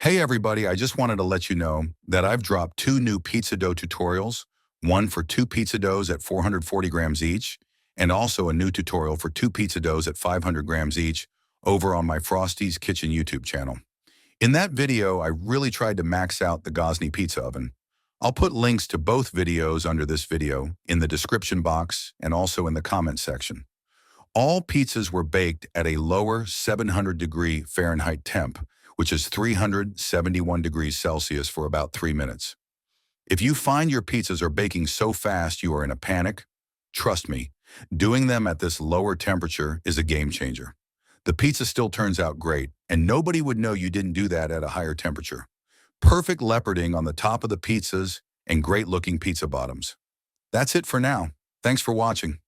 Hey everybody, I just wanted to let you know that I've dropped two new pizza dough tutorials, one for two pizza doughs at 440 grams each, and also a new tutorial for two pizza doughs at 500 grams each over on my Frosty's Kitchen YouTube channel. In that video, I really tried to max out the Gozney pizza oven. I'll put links to both videos under this video in the description box and also in the comment section. All pizzas were baked at a lower 700-degree Fahrenheit temp, which is 371 degrees Celsius for about 3 minutes. If you find your pizzas are baking so fast you are in a panic, trust me, doing them at this lower temperature is a game changer. The pizza still turns out great, and nobody would know you didn't do that at a higher temperature. Perfect leoparding on the top of the pizzas and great-looking pizza bottoms. That's it for now. Thanks for watching.